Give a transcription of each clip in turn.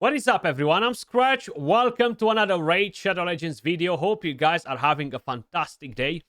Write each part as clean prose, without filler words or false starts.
What is up, everyone? I'm Skratch. Welcome to another Raid Shadow Legends video. Hope you guys are having a fantastic day.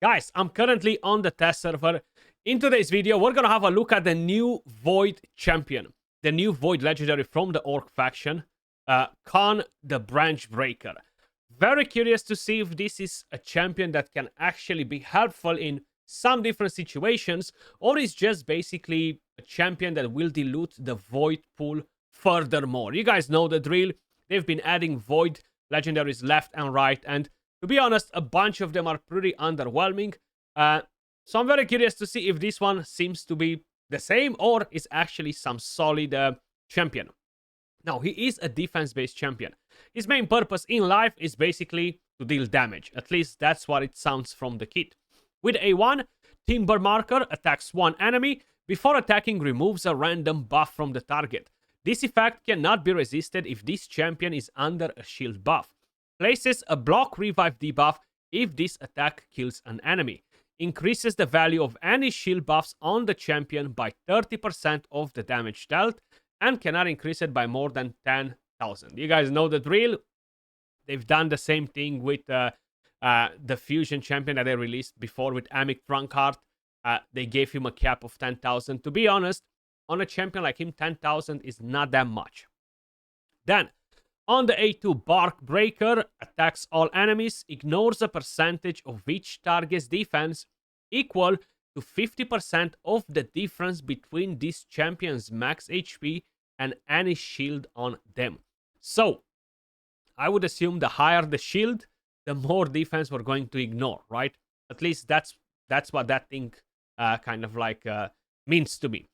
Guys, I'm currently on the test server. In today's video, we're gonna have a look at the new Void champion, the new Void legendary from the Orc faction, Kawn the Branchbreaker. Very curious to see if this is a champion that can actually be helpful in some different situations, or is just basically a champion that will dilute the Void pool furthermore. You guys know the drill. They've been adding Void legendaries left and right, and to be honest, a bunch of them are pretty underwhelming. So I'm very curious to see if this one seems to be the same or is actually some solid champion. Now, he is a defense-based champion. His main purpose in life is basically to deal damage. At least that's what it sounds from the kit. With A1, Timber Marker attacks one enemy. Before attacking, removes a random buff from the target. This effect cannot be resisted if this champion is under a shield buff. Places a block revive debuff if this attack kills an enemy. Increases the value of any shield buffs on the champion by 30% of the damage dealt, and cannot increase it by more than 10,000. You guys know the drill. They've done the same thing with the fusion champion that they released before with Amic Drunkard. They gave him a cap of 10,000. To be honest, on a champion like him, 10,000 is not that much. Then, on the A2, Bark Breaker attacks all enemies, ignores a percentage of each target's defense equal to 50% of the difference between this champion's max HP and any shield on them. So, I would assume the higher the shield, the more defense we're going to ignore, right? At least that's what that thing means to me.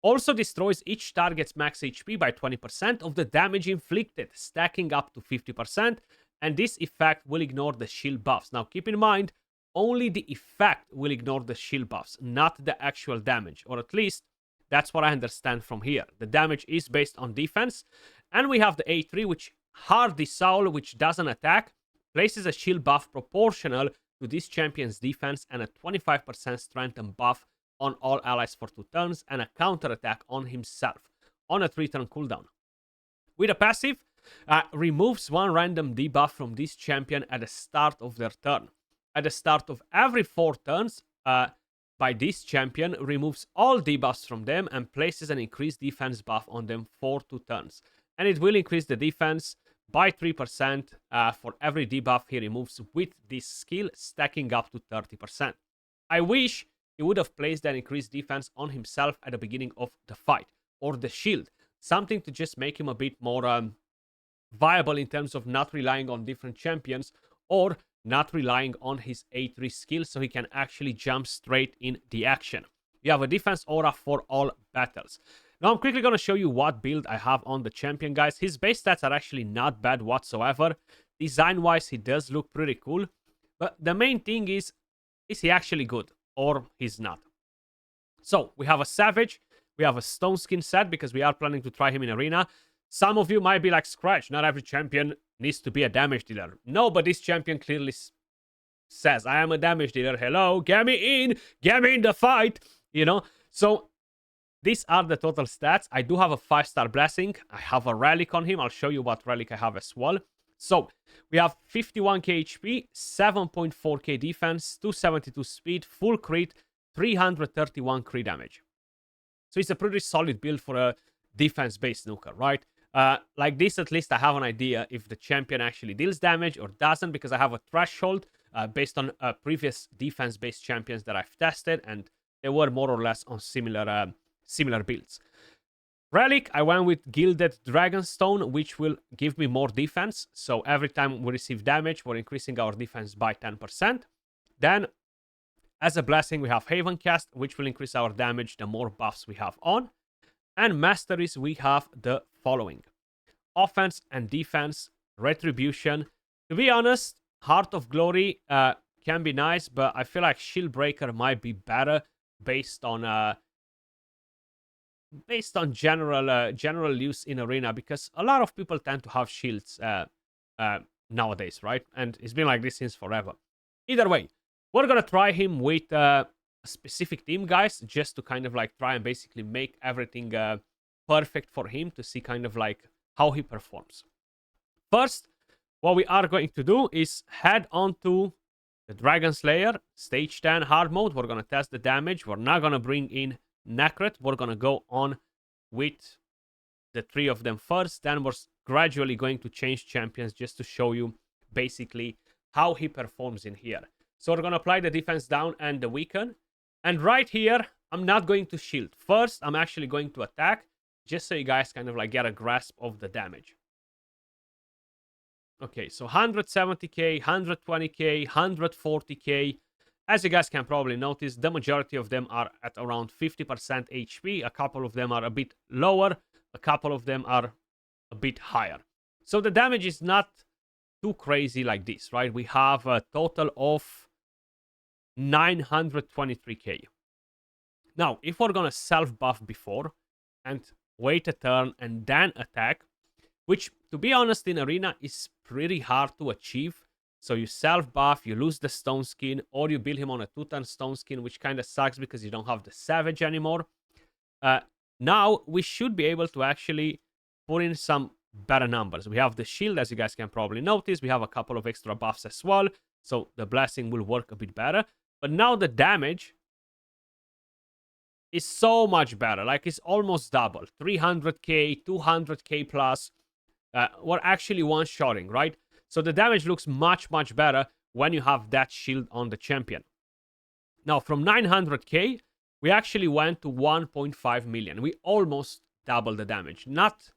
Also destroys each target's max HP by 20% of the damage inflicted, stacking up to 50%, and this effect will ignore the shield buffs. Now keep in mind, only the effect will ignore the shield buffs, not the actual damage, or at least that's what I understand from here. The damage is based on defense, and we have the A3, which Hardy Soul, which doesn't attack, places a shield buff proportional to this champion's defense and a 25% strength buff on all allies for 2 turns, and a counter attack on himself on a 3-turn cooldown. With a passive, removes one random debuff from this champion at the start of their turn. At the start of every 4 turns, by this champion, removes all debuffs from them and places an increased defense buff on them for 2 turns. And it will increase the defense by 3% for every debuff he removes with this skill, stacking up to 30%. I wish he would have placed an increased defense on himself at the beginning of the fight, or the shield. Something to just make him a bit more viable in terms of not relying on different champions, or not relying on his A3 skill so he can actually jump straight in the action. You have a defense aura for all battles. Now I'm quickly going to show you what build I have on the champion, guys. His base stats are actually not bad whatsoever. Design-wise, he does look pretty cool. But the main thing is he actually good? Or he's not. So, we have a Savage, we have a Stone Skin set because we are planning to try him in Arena. Some of you might be like, Skratch, not every champion needs to be a damage dealer. No, but this champion clearly says, I am a damage dealer, hello, get me in the fight, you know? So, these are the total stats. I do have a 5-star blessing, I have a relic on him, I'll show you what relic I have as well. So, we have 51k HP, 7.4k defense, 272 speed, full crit, 331 crit damage. So it's a pretty solid build for a defense-based nuker, right? Like this, at least I have an idea if the champion actually deals damage or doesn't, because I have a threshold based on previous defense-based champions that I've tested, and they were more or less on similar builds. Relic, I went with Gilded Dragonstone, which will give me more defense. So every time we receive damage, we're increasing our defense by 10%. Then, as a blessing, we have Havencast, which will increase our damage the more buffs we have on. And Masteries, we have the following. Offense and defense, Retribution. To be honest, Heart of Glory can be nice, but I feel like Shield Breaker might be better based on general use in Arena, because a lot of people tend to have shields nowadays, right? And it's been like this since forever. Either way, we're gonna try him with a specific team, guys, just to kind of like try and basically make everything perfect for him, to see kind of like how he performs. First, what we are going to do is head on to the Dragon Slayer, stage 10 hard mode. We're going to test the damage. We're not going to bring in Necret. We're going to go on with the 3 of them first. Then we're gradually going to change champions just to show you basically how he performs in here. So we're going to apply the defense down and the weaken. And right here, I'm not going to shield. First, I'm actually going to attack, just so you guys kind of like get a grasp of the damage. Okay, so 170k, 120k, 140k. As you guys can probably notice, the majority of them are at around 50% HP. A couple of them are a bit lower. A couple of them are a bit higher. So the damage is not too crazy like this, right? We have a total of 923k. Now, if we're gonna self-buff before and wait a turn and then attack, which, to be honest, in Arena is pretty hard to achieve. So you self-buff, you lose the stone skin, or you build him on a 2-turn stone skin, which kind of sucks because you don't have the Savage anymore. Now, we should be able to actually put in some better numbers. We have the shield, as you guys can probably notice. We have a couple of extra buffs as well, so the blessing will work a bit better. But now the damage is so much better. Like, it's almost double. 300k, 200k plus. We're actually one-shotting, right? So the damage looks much, much better when you have that shield on the champion. Now, from 900k, we actually went to 1.5 million. We almost doubled the damage. Not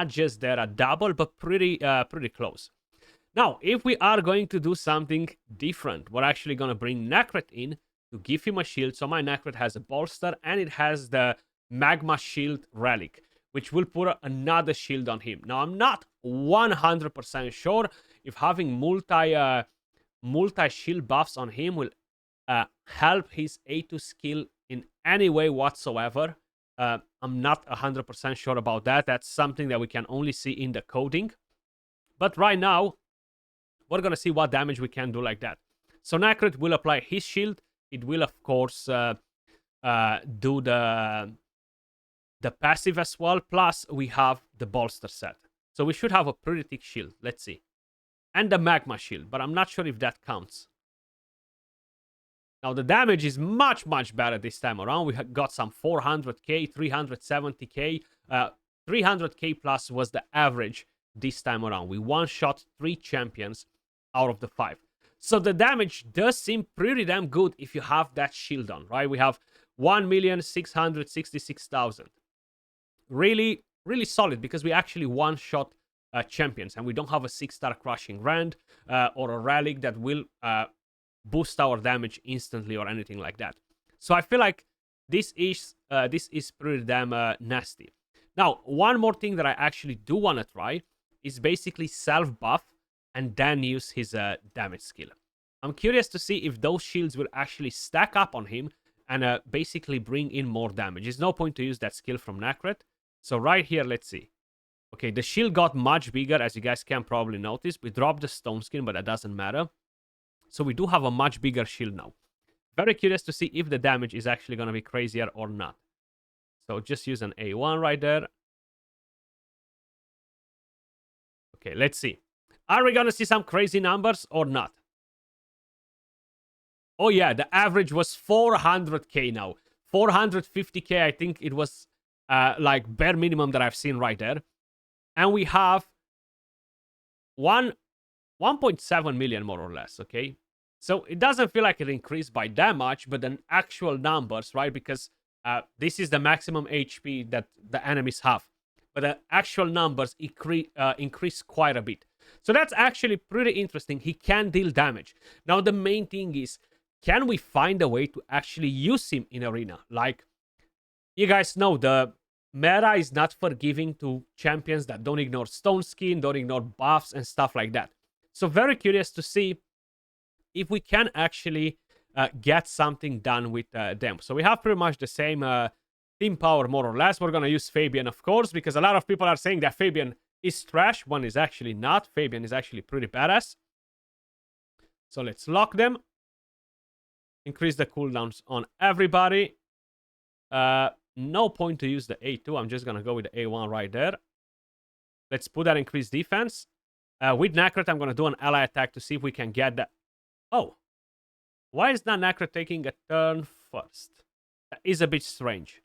just there a double, but pretty close. Now, if we are going to do something different, we're actually going to bring Necret in to give him a shield. So my Necret has a bolster, and it has the Magma Shield Relic, which will put another shield on him. Now, I'm not 100% sure if having multi-shield buffs on him will help his A2 skill in any way whatsoever. I'm not 100% sure about that. That's something that we can only see in the coding. But right now, we're going to see what damage we can do like that. So Necret will apply his shield. It will, of course, do the passive as well. Plus, we have the bolster set. So we should have a pretty thick shield. Let's see. And the magma shield, but I'm not sure if that counts. Now, the damage is much, much better this time around. We got some 400k, 370k. 300k plus was the average this time around. We one-shot 3 champions out of the 5. So the damage does seem pretty damn good if you have that shield on, right? We have 1,666,000. Really, really solid, because we actually one-shot champions, and we don't have a 6-star crushing rand or a relic that will boost our damage instantly or anything like that. So I feel like this is pretty damn nasty. Now, one more thing that I actually do want to try is basically self-buff and then use his damage skill. I'm curious to see if those shields will actually stack up on him and basically bring in more damage. There's no point to use that skill from Necret. So right here, let's see. Okay, the shield got much bigger, as you guys can probably notice. We dropped the stone skin, but that doesn't matter. So we do have a much bigger shield now. Very curious to see if the damage is actually going to be crazier or not. So just use an A1 right there. Okay, let's see. Are we going to see some crazy numbers or not? Oh yeah, the average was 400k now. 450k, I think it was like bare minimum that I've seen right there. And we have 1.7 million more or less, okay? So it doesn't feel like it increased by that much, but the actual numbers, right? Because this is the maximum HP that the enemies have. But the actual numbers increase quite a bit. So that's actually pretty interesting. He can deal damage. Now, the main thing is, can we find a way to actually use him in Arena? Like, you guys know, the meta is not forgiving to champions that don't ignore stone skin, don't ignore buffs and stuff like that. So very curious to see if we can actually get something done with them. So we have pretty much the same team power, more or less. We're going to use Fabian, of course, because a lot of people are saying that Fabian is trash. One is actually not. Fabian is actually pretty badass. So let's lock them. Increase the cooldowns on everybody. No point to use the A2. I'm just going to go with the A1 right there. Let's put that increased defense. With Necret, I'm going to do an ally attack to see if we can get that. Oh. Why is not Necret taking a turn first? That is a bit strange.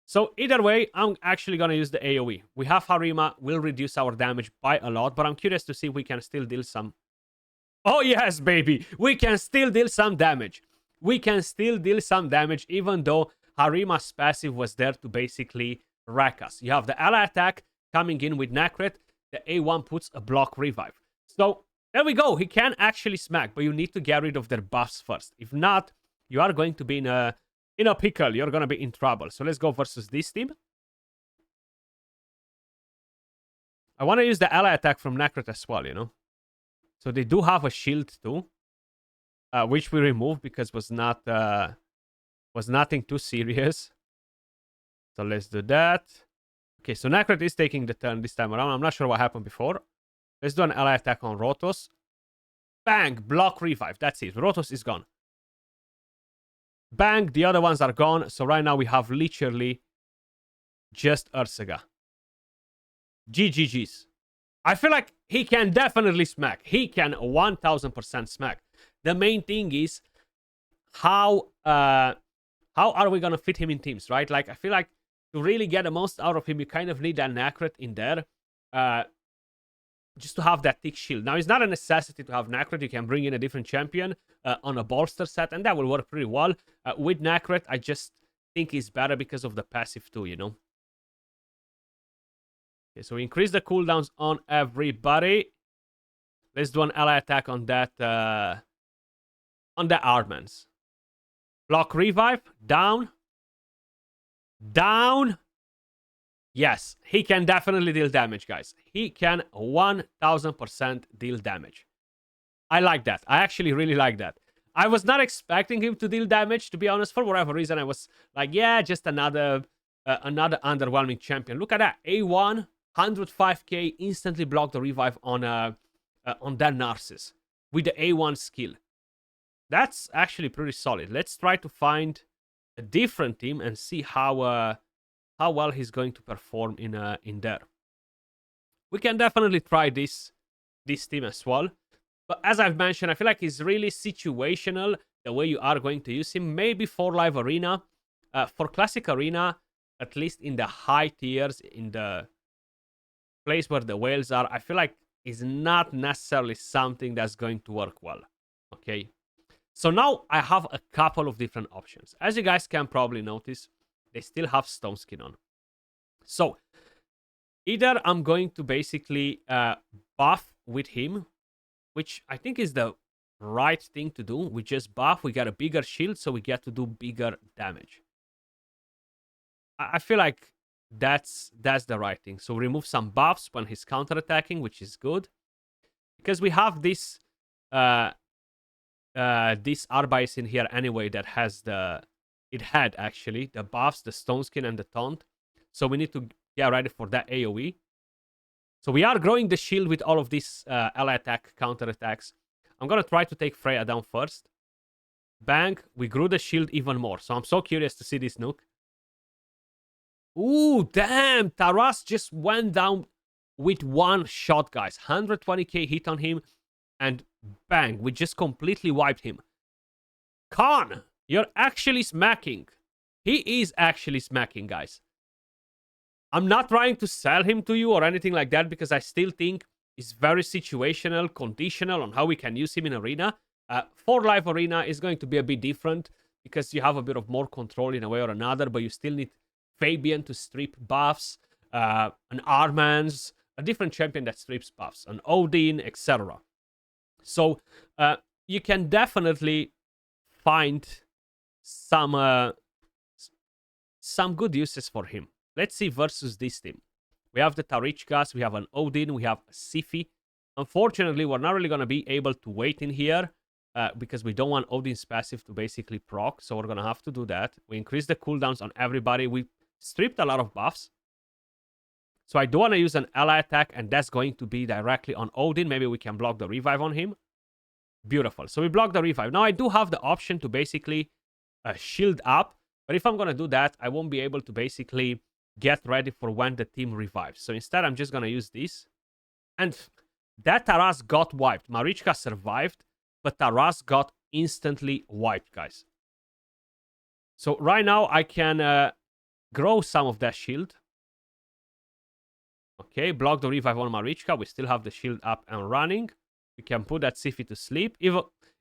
So either way, I'm actually going to use the AoE. We have Harima, will reduce our damage by a lot, but I'm curious to see if we can still deal some... Oh yes, baby! We can still deal some damage. We can still deal some damage, even though Harima's passive was there to basically wreck us. You have the ally attack coming in with Necret. The A1 puts a block revive. So there we go. He can actually smack, but you need to get rid of their buffs first. If not, you are going to be in a pickle. You're going to be in trouble. So let's go versus this team. I want to use the ally attack from Necret as well, you know. So they do have a shield too, which we removed because was nothing too serious. So let's do that. Okay, so Necret is taking the turn this time around. I'm not sure what happened before. Let's do an ally attack on Rotos. Bang! Block revive. That's it. Rotos is gone. Bang! The other ones are gone. So right now we have literally just Ursaga. GGG's. I feel like he can definitely smack. He can 1000% smack. The main thing is how are we going to fit him in teams, right? Like, I feel like to really get the most out of him, you kind of need an Necret in there. Just to have that thick shield. Now, it's not a necessity to have Necret. You can bring in a different champion on a bolster set, and that will work pretty well. With Necret, I just think he's better because of the passive too, you know? Okay, so we increase the cooldowns on everybody. Let's do an ally attack on that, on the Ardmans. Block revive. Down. Down. Yes, he can definitely deal damage, guys. He can 1000% deal damage. I like that. I actually really like that. I was not expecting him to deal damage, to be honest. For whatever reason, I was like, yeah, just another underwhelming champion. Look at that. A1, 105k, instantly block the revive on that Narcissus with the A1 skill. That's actually pretty solid. Let's try to find a different team and see how well he's going to perform in there. We can definitely try this team as well. But as I've mentioned, I feel like it's really situational the way you are going to use him. Maybe for live arena. For classic arena, at least in the high tiers, in the place where the whales are, I feel like is not necessarily something that's going to work well. Okay. So now I have a couple of different options. As you guys can probably notice, they still have Stone Skin on. So either I'm going to basically buff with him, which I think is the right thing to do. We just buff, we get a bigger shield, so we get to do bigger damage. I feel like that's the right thing. So remove some buffs when he's counterattacking, which is good. Because we have this Arbice in here anyway that has it had actually the buffs, the Stone Skin and the Taunt. So we need to get ready for that AoE. So we are growing the shield with all of these ally attack, counter attacks. I'm going to try to take Freya down first. Bang. We grew the shield even more. So I'm so curious to see this nuke. Ooh, damn. Taras just went down with one shot, guys. 120k hit on him. And bang. We just completely wiped him. Kawn, you're actually smacking. He is actually smacking, guys. I'm not trying to sell him to you or anything like that because I still think it's very situational, conditional on how we can use him in arena. For live arena, it's going to be a bit different because you have a bit of more control in a way or another, but you still need Fabian to strip buffs, an Armans, a different champion that strips buffs, an Odin, etc. So you can definitely find some good uses for him. Let's see versus this team. We have the Tarichkas, we have an Odin, we have a Siphi. Unfortunately, we're not really going to be able to wait in here because we don't want Odin's passive to basically proc. So we're going to have to do that. We increase the cooldowns on everybody. We stripped a lot of buffs. So I do want to use an ally attack, and that's going to be directly on Odin. Maybe we can block the revive on him. Beautiful. So we block the revive. Now I do have the option to basically shield up. But if I'm going to do that, I won't be able to basically get ready for when the team revives. So instead, I'm just going to use this. And that Taras got wiped. Marichka survived, but Taras got instantly wiped, guys. So right now I can grow some of that shield. Okay, block the revive on Marichka. We still have the shield up and running. We can put that Siphi to sleep.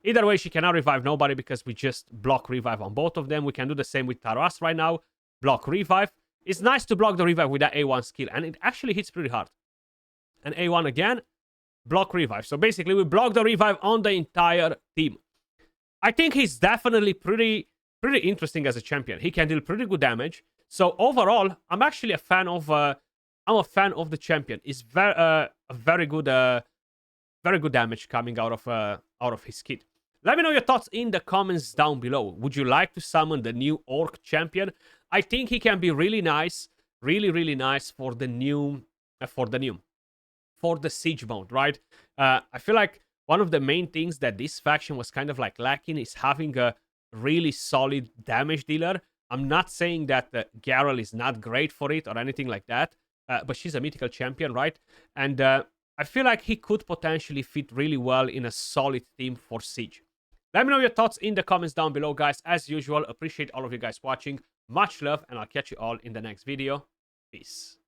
Either way, she cannot revive nobody because we just block revive on both of them. We can do the same with Taras right now. Block revive. It's nice to block the revive with that A1 skill, and it actually hits pretty hard. And A1 again, block revive. So basically, we block the revive on the entire team. I think he's definitely pretty interesting as a champion. He can deal pretty good damage. So overall, I'm actually a fan of. I'm a fan of the champion. It's very good damage coming out of his kit. Let me know your thoughts in the comments down below. Would you like to summon the new Orc champion? I think he can be really nice, really nice for the siege mode, right? I feel like one of the main things that this faction was kind of like lacking is having a really solid damage dealer. I'm not saying that Garrel is not great for it or anything like that, but she's a mythical champion, right? And I feel like he could potentially fit really well in a solid team for Siege. Let me know your thoughts in the comments down below, guys. As usual, appreciate all of you guys watching. Much love, and I'll catch you all in the next video. Peace.